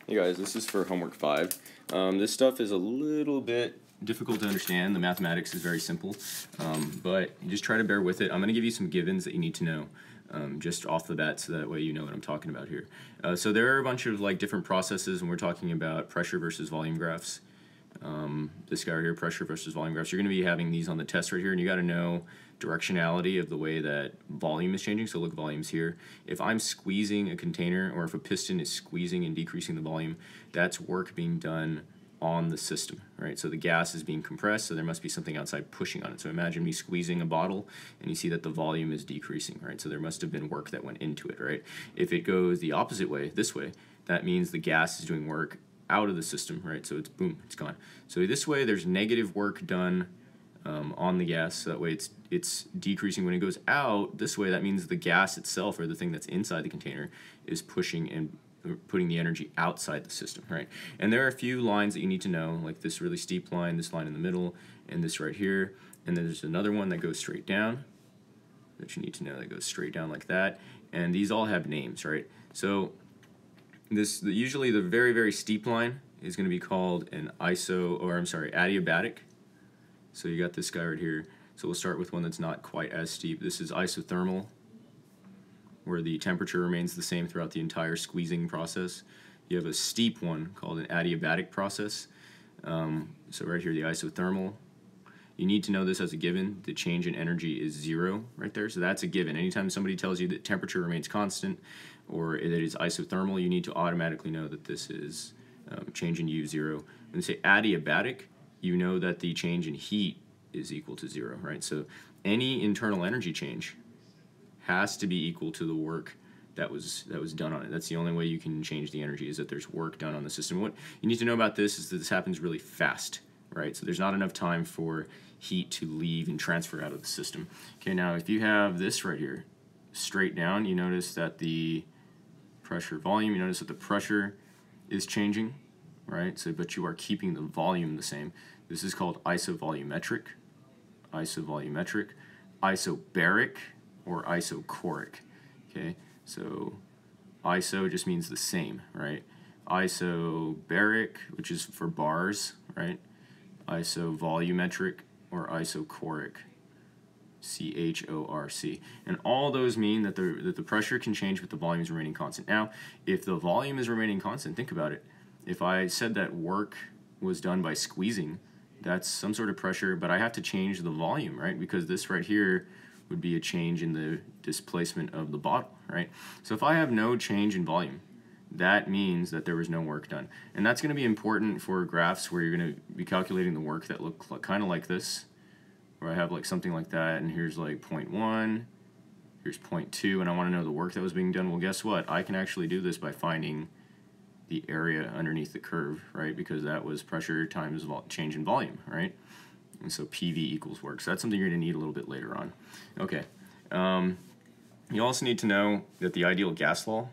Hey guys, this is for homework 5. This stuff is a little bit difficult to understand. The mathematics is very simple, but you just try to bear with it. I'm going to give you some givens that you need to know just off the bat, so that way you know what I'm talking about here. So there are a bunch of different processes, and we're talking about pressure versus volume graphs. This guy right here, pressure versus volume graphs. You're going to be having these on the test right here, and you got to know directionality of the way that volume is changing. So look, volume's here. If I'm squeezing a container, or if a piston is squeezing and decreasing the volume, that's work being done on the system, right? So the gas is being compressed, so there must be something outside pushing on it. So imagine me squeezing a bottle, and you see that the volume is decreasing, right? So there must have been work that went into it, right? If it goes the opposite way, this way, that means the gas is doing work out of the system, right? So it's boom, it's gone. So this way, there's negative work done on the gas, so that way it's decreasing. When it goes out this way, that means the gas itself, or the thing that's inside the container, is pushing and putting the energy outside the system, right? And there are a few lines that you need to know, like this really steep line, this line in the middle, and this right here. And then there's another one that goes straight down that you need to know, that goes straight down like that. And these all have names, right? So usually the very, very steep line is going to be called an adiabatic. So you got this guy right here. So we'll start with one that's not quite as steep. This is isothermal, where the temperature remains the same throughout the entire squeezing process. You have a steep one called an adiabatic process. So right here, the isothermal. You need to know this as a given. The change in energy is 0 right there, so that's a given. Anytime somebody tells you that temperature remains constant or that it is isothermal, you need to automatically know that this is change in U 0. When they say adiabatic, you know that the change in heat is equal to 0, right? So any internal energy change has to be equal to the work that was done on it. That's the only way you can change the energy, is that there's work done on the system. What you need to know about this is that this happens really fast, right? So there's not enough time for heat to leave and transfer out of the system. Okay, now if you have this right here, straight down, you notice that the pressure volume, you notice that the pressure is changing, right? So, but you are keeping the volume the same. This is called isovolumetric, isobaric, or isochoric. Okay, so iso just means the same, right? Isobaric, which is for bars, right? Isovolumetric or isochoric, CHORC. And all those mean that the pressure can change, but the volume is remaining constant. Now, if the volume is remaining constant, think about it. If I said that work was done by squeezing, that's some sort of pressure, but I have to change the volume, right? Because this right here would be a change in the displacement of the bottle, right? So if I have no change in volume, that means that there was no work done. And that's going to be important for graphs where you're going to be calculating the work that look kind of like this, where I have something like that, and here's 0.1, here's 0.2, and I want to know the work that was being done. Well, guess what? I can actually do this by finding the area underneath the curve, right? Because that was pressure times change in volume, right? And so PV equals work. So that's something you're going to need a little bit later on. Okay. You also need to know that the ideal gas law,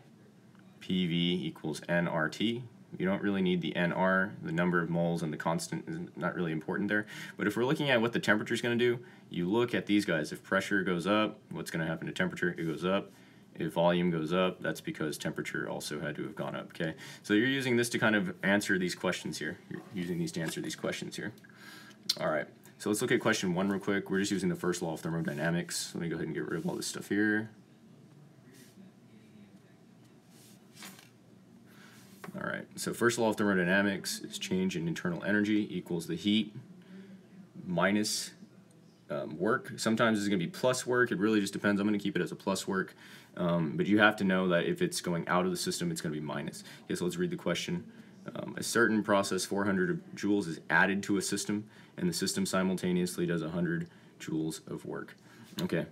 PV equals nRT. You don't really need the nR, the number of moles, and the constant is not really important there. But if we're looking at what the temperature is going to do, you look at these guys. If pressure goes up, what's going to happen to temperature? It goes up. If volume goes up, that's because temperature also had to have gone up, okay? So you're using this to kind of answer these questions here. You're using these to answer these questions here. All right, so let's look at question 1 real quick. We're just using the first law of thermodynamics. Let me go ahead and get rid of all this stuff here. All right, so first law of thermodynamics is change in internal energy equals the heat minus work. Sometimes it's going to be plus work. It really just depends. I'm going to keep it as a plus work. But you have to know that if it's going out of the system, it's going to be minus. Okay, so let's read the question. A certain process, 400 joules, is added to a system, and the system simultaneously does 100 joules of work. Okay,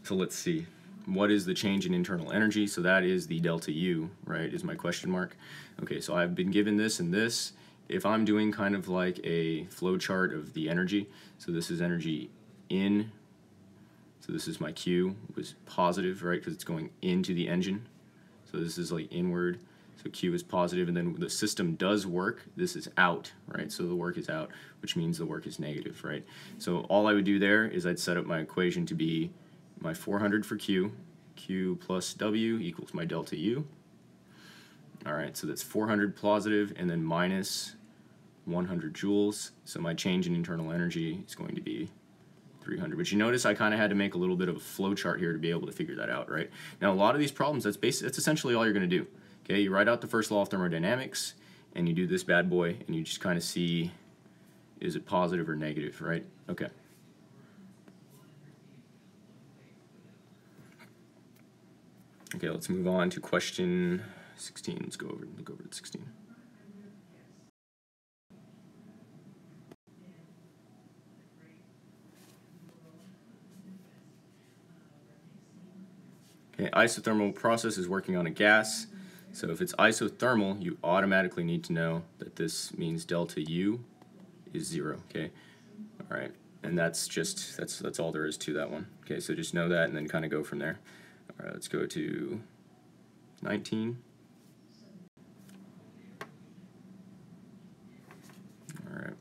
so let's see. What is the change in internal energy? So that is the delta U, right, is my question mark. Okay, so I've been given this and this. If I'm doing kind of like a flow chart of the energy, so this is energy in, so this is my Q, was positive, right, because it's going into the engine. So this is inward, so Q is positive, and then the system does work, this is out, right, so the work is out, which means the work is negative, right. So all I would do there is I'd set up my equation to be my 400 for Q, Q plus W equals my delta U. All right, so that's 400 positive and then minus 100 joules. So my change in internal energy is going to be 300. But you notice I kind of had to make a little bit of a flow chart here to be able to figure that out, right? Now, a lot of these problems, that's essentially all you're going to do. Okay, you write out the first law of thermodynamics, and you do this bad boy, and you just kind of see, is it positive or negative, right? Okay. Okay, let's move on to question 16. Let's look over at 16. Okay, isothermal process is working on a gas. So if it's isothermal, you automatically need to know that this means delta U is 0, okay? All right, and that's all there is to that one. Okay, so just know that and then kind of go from there. All right, let's go to 19. All right.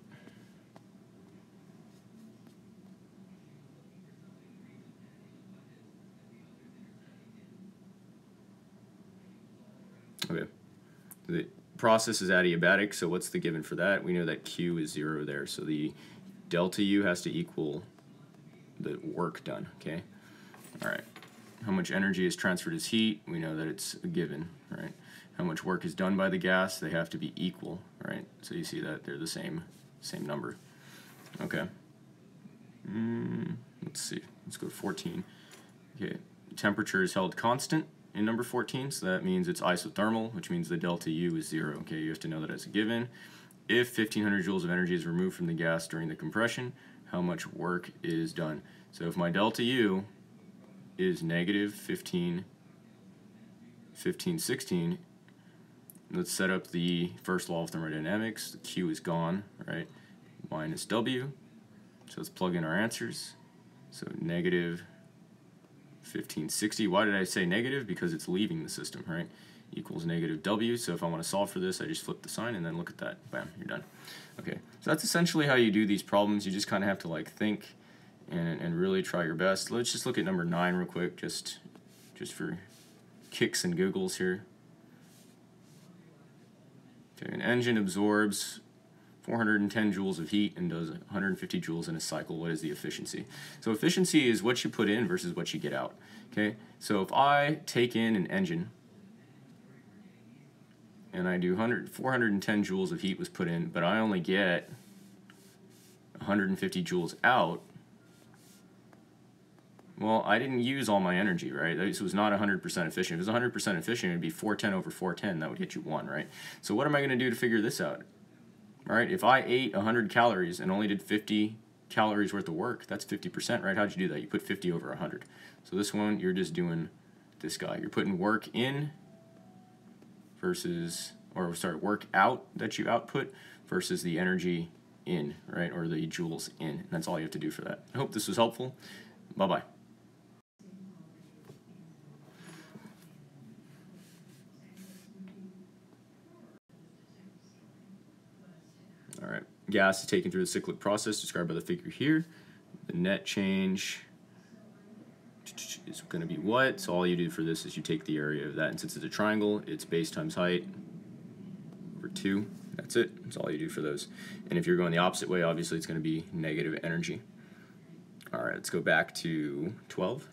Okay. The process is adiabatic, so what's the given for that? We know that Q is 0 there, so the delta U has to equal the work done, okay? All right. How much energy is transferred as heat? We know that it's a given, right? How much work is done by the gas? They have to be equal, right? So you see that they're the same number. Okay. Let's see. Let's go to 14. Okay. Temperature is held constant in number 14, so that means it's isothermal, which means the delta U is 0. Okay, you have to know that as a given. If 1500 joules of energy is removed from the gas during the compression, how much work is done? So if my delta U is negative 16, let's set up the first law of thermodynamics. The Q is gone, right? Minus W. So let's plug in our answers. So negative 1560. Why did I say negative? Because it's leaving the system, right? Equals negative W. So if I want to solve for this, I just flip the sign and then look at that. Bam, you're done. Okay, so that's essentially how you do these problems. You just kind of have to like think and really try your best. Let's just look at number 9 real quick, just for kicks and giggles here. Okay, an engine absorbs 410 joules of heat and does 150 joules in a cycle. What is the efficiency? So efficiency is what you put in versus what you get out. Okay, so if I take in an engine and I do 410 joules of heat was put in, but I only get 150 joules out, well, I didn't use all my energy, right? This was not 100% efficient. If it was 100% efficient, it would be 410 over 410. That would get you 1, right? So what am I going to do to figure this out? All right, if I ate 100 calories and only did 50 calories worth of work, that's 50%, right? How'd you do that? You put 50 over 100. So this one, you're just doing this guy. You're putting work in versus, or sorry, work out that you output versus the energy in, right? Or the joules in. And that's all you have to do for that. I hope this was helpful. Bye-bye. All right, gas is taken through the cyclic process described by the figure here. The net change is going to be what? So all you do for this is you take the area of that, and since it's a triangle, it's base times height over 2. That's it. That's all you do for those. And if you're going the opposite way, obviously it's going to be negative energy. All right, let's go back to 12.